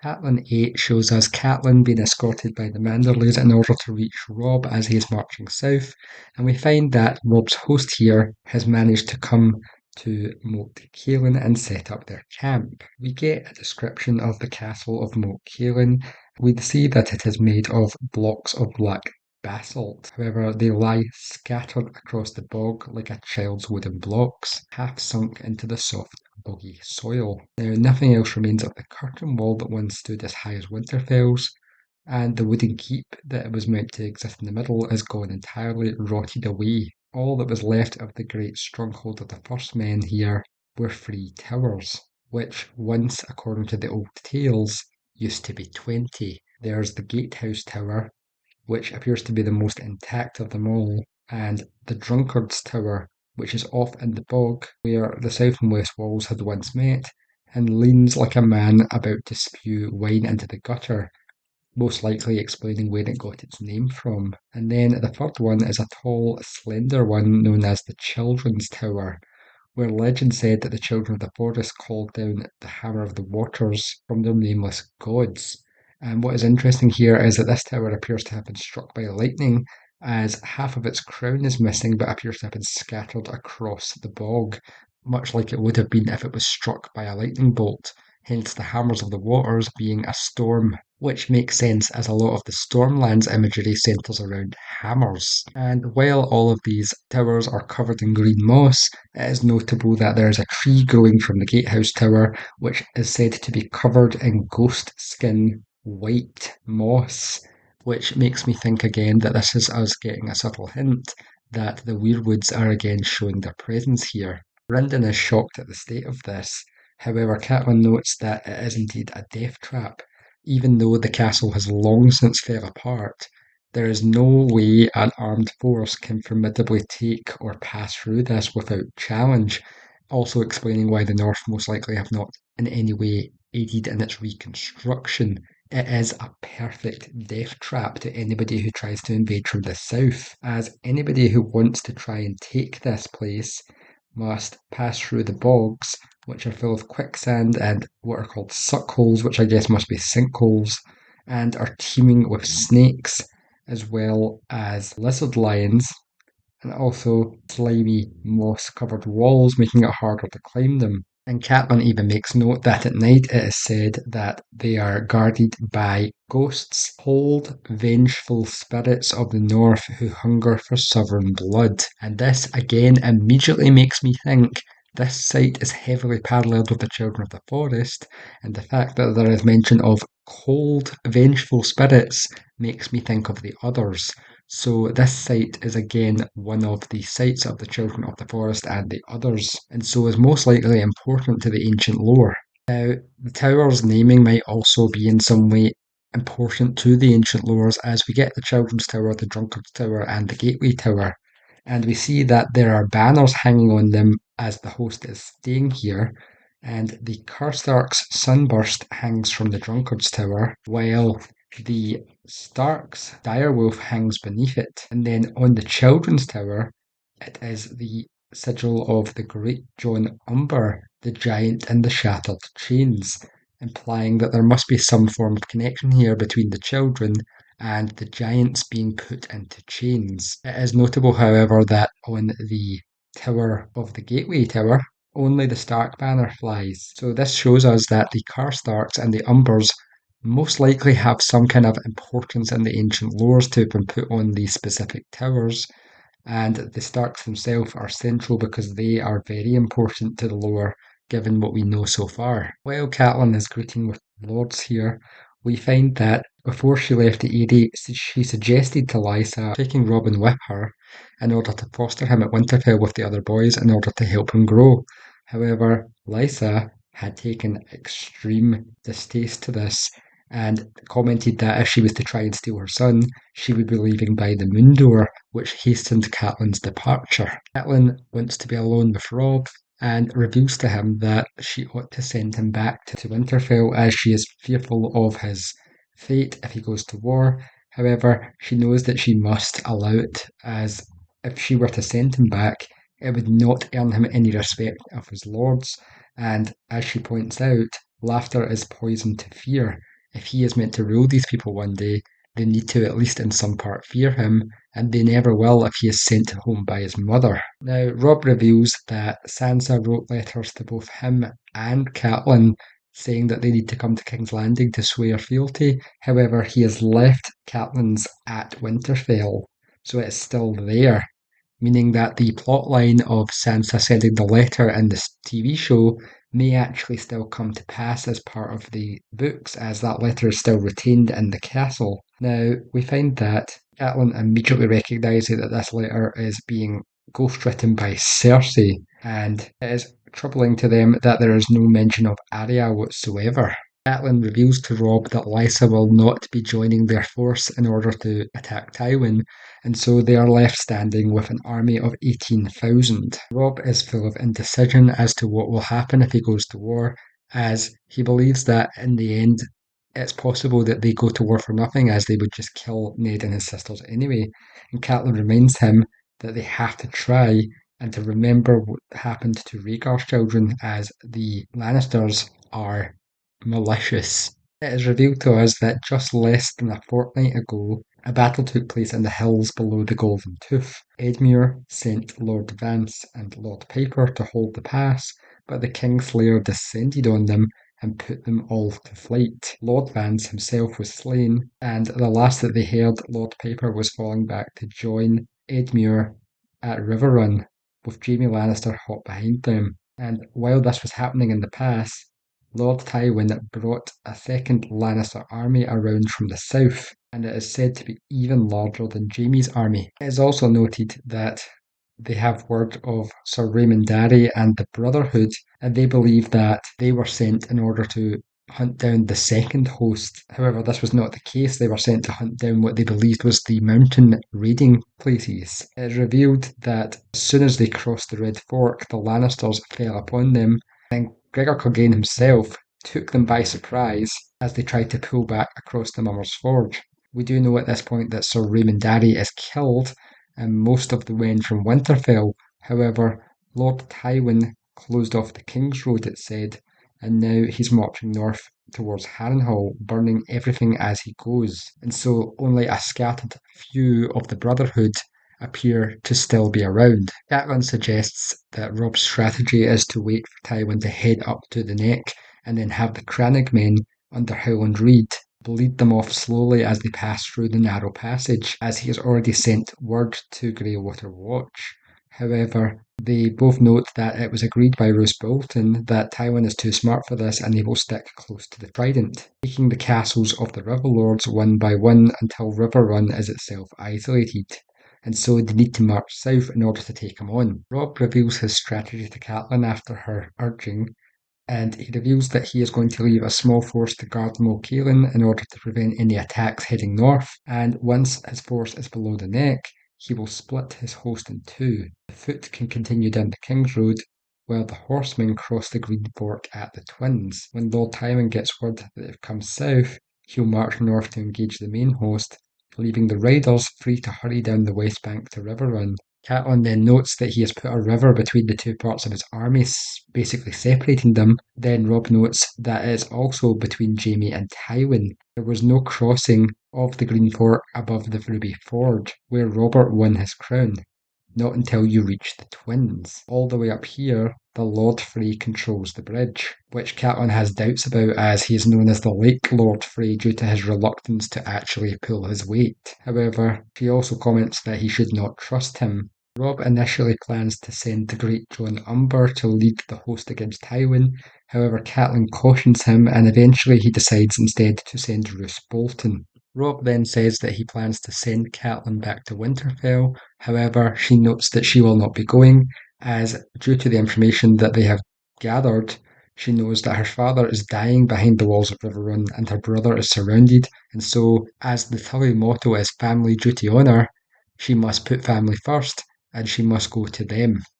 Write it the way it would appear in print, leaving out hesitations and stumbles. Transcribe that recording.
Catelyn 8 shows us Catelyn being escorted by the Manderleys in order to reach Robb as he is marching south, and we find that Robb's host here has managed to come to Moat Cailin and set up their camp. We get a description of the castle of Moat Cailin. We see that it is made of blocks of black basalt. However, they lie scattered across the bog like a child's wooden blocks, half sunk into the soft, boggy soil. Now, nothing else remains of the curtain wall that once stood as high as Winterfell's, and the wooden keep that was meant to exist in the middle is gone entirely, rotted away. All that was left of the great stronghold of the first men here were 3 towers, which once, according to the old tales, used to be 20. There's the Gatehouse Tower, which appears to be the most intact of them all, and the Drunkard's Tower, which is off in the bog where the south and west walls had once met, and leans like a man about to spew wine into the gutter, most likely explaining where it got its name from. And then the third one is a tall, slender one known as the Children's Tower, where legend said that the children of the forest called down the hammer of the waters from their nameless gods. And what is interesting here is that this tower appears to have been struck by lightning, as half of its crown is missing but appears to have been scattered across the bog, much like it would have been if it was struck by a lightning bolt, hence the hammers of the waters being a storm, which makes sense as a lot of the Stormlands imagery centres around hammers. And while all of these towers are covered in green moss, it is notable that there is a tree growing from the Gatehouse Tower, which is said to be covered in ghost skin white moss, which makes me think again that this is us getting a subtle hint that the weirwoods are again showing their presence here. Brynden is shocked at the state of this. However, Catelyn notes that it is indeed a death trap. Even though the castle has long since fell apart, there is no way an armed force can formidably take or pass through this without challenge, also explaining why the North most likely have not in any way aided in its reconstruction. It is a perfect death trap to anybody who tries to invade from the south, as anybody who wants to try and take this place must pass through the bogs, which are full of quicksand and what are called suckholes, which I guess must be sinkholes, and are teeming with snakes, as well as lizard lions, and also slimy moss-covered walls, making it harder to climb them. And Catelyn even makes note that at night it is said that they are guarded by ghosts, cold, vengeful spirits of the north who hunger for southern blood. And this again immediately makes me think this site is heavily paralleled with the Children of the Forest, and the fact that there is mention of cold, vengeful spirits makes me think of the others. So this site is again one of the sites of the Children of the Forest and the others, and so is most likely important to the ancient lore. Now, the tower's naming might also be in some way important to the ancient lores, as we get the Children's Tower, the Drunkard's Tower, and the Gateway Tower, and we see that there are banners hanging on them as the host is staying here, and the Karstark's Sunburst hangs from the Drunkard's Tower, while the Stark's direwolf hangs beneath it, and then on the Children's Tower, it is the sigil of the great John Umber, the giant in the shattered chains, implying that there must be some form of connection here between the children and the giants being put into chains. It is notable, however, that on the tower of the Gateway Tower, only the Stark banner flies. So this shows us that the Karstarks and the Umbers most likely have some kind of importance in the ancient lores to have been put on these specific towers, and the Starks themselves are central because they are very important to the lore given what we know so far. While Catelyn is greeting with lords here, we find that before she left the Eyrie, she suggested to Lysa taking Robin with her in order to foster him at Winterfell with the other boys in order to help him grow. However, Lysa had taken extreme distaste to this and commented that if she was to try and steal her son, she would be leaving by the moon door, which hastened Catelyn's departure. Catelyn wants to be alone with Robb and reveals to him that she ought to send him back to Winterfell as she is fearful of his fate if he goes to war. However, she knows that she must allow it, as if she were to send him back, it would not earn him any respect of his lords, and as she points out, laughter is poison to fear, if he is meant to rule these people one day, they need to at least in some part fear him, and they never will if he is sent home by his mother. Now, Robb reveals that Sansa wrote letters to both him and Catelyn saying that they need to come to King's Landing to swear fealty. However, he has left Catelyn's at Winterfell, so it's still there, meaning that the plotline of Sansa sending the letter in this TV show may actually still come to pass as part of the books, as that letter is still retained in the castle. Now, we find that Catelyn immediately recognises that this letter is being ghostwritten by Cersei, and it is troubling to them that there is no mention of Arya whatsoever. Catelyn reveals to Robb that Lysa will not be joining their force in order to attack Tywin, and so they are left standing with an army of 18,000. Robb is full of indecision as to what will happen if he goes to war, as he believes that in the end it's possible that they go to war for nothing, as they would just kill Ned and his sisters anyway. And Catelyn reminds him that they have to try and to remember what happened to Rhaegar's children, as the Lannisters are malicious. It is revealed to us that just less than a fortnight ago, a battle took place in the hills below the Golden Tooth. Edmure sent Lord Vance and Lord Piper to hold the pass, but the Kingslayer descended on them and put them all to flight. Lord Vance himself was slain, and the last that they heard, Lord Piper was falling back to join Edmure at Riverrun, with Jaime Lannister hot behind them. And while this was happening in the pass, Lord Tywin brought a second Lannister army around from the south, and it is said to be even larger than Jaime's army. It is also noted that they have word of Sir Raymond Darry and the Brotherhood, and they believe that they were sent in order to hunt down the second host. However, this was not the case. They were sent to hunt down what they believed was the mountain raiding places. It is revealed that as soon as they crossed the Red Fork, the Lannisters fell upon them, and Gregor Clegane himself took them by surprise as they tried to pull back across the Mummer's Forge. We do know at this point that Sir Raymond Darry is killed, and most of the men from Winterfell. However, Lord Tywin closed off the King's Road, it said, and now he's marching north towards Harrenhal, burning everything as he goes. And so only a scattered few of the Brotherhood appear to still be around. Catelyn suggests that Robb's strategy is to wait for Tywin to head up to the neck and then have the Crannog men under Howland Reed bleed them off slowly as they pass through the narrow passage, as he has already sent word to Greywater Watch. However, they both note that it was agreed by Roose Bolton that Tywin is too smart for this and he will stick close to the Trident, taking the castles of the River Lords one by one until Riverrun is itself isolated, and so they need to march south in order to take him on. Robb reveals his strategy to Catelyn after her urging, and he reveals that he is going to leave a small force to guard Moat Cailin in order to prevent any attacks heading north, and once his force is below the neck, he will split his host in two. The foot can continue down the King's Road, while the horsemen cross the Green Fork at the Twins. When Lord Tywin gets word that they've come south, he'll march north to engage the main host, leaving the riders free to hurry down the west bank to Riverrun. Catelyn then notes that he has put a river between the two parts of his army, basically separating them. Then Robb notes that it is also between Jaime and Tywin. There was no crossing of the Green Fork above the Ruby Forge, where Robert won his crown. Not until you reach the Twins. All the way up here, the Lord Frey controls the bridge, which Catelyn has doubts about, as he is known as the Lake Lord Frey due to his reluctance to actually pull his weight. However, she also comments that he should not trust him. Robb initially plans to send the Great John Umber to lead the host against Tywin. However, Catelyn cautions him, and eventually he decides instead to send Roose Bolton. Robb then says that he plans to send Catelyn back to Winterfell. However, she notes that she will not be going, as due to the information that they have gathered, she knows that her father is dying behind the walls of Riverrun and her brother is surrounded, and so, as the Tully motto is family duty honour, she must put family first, and she must go to them.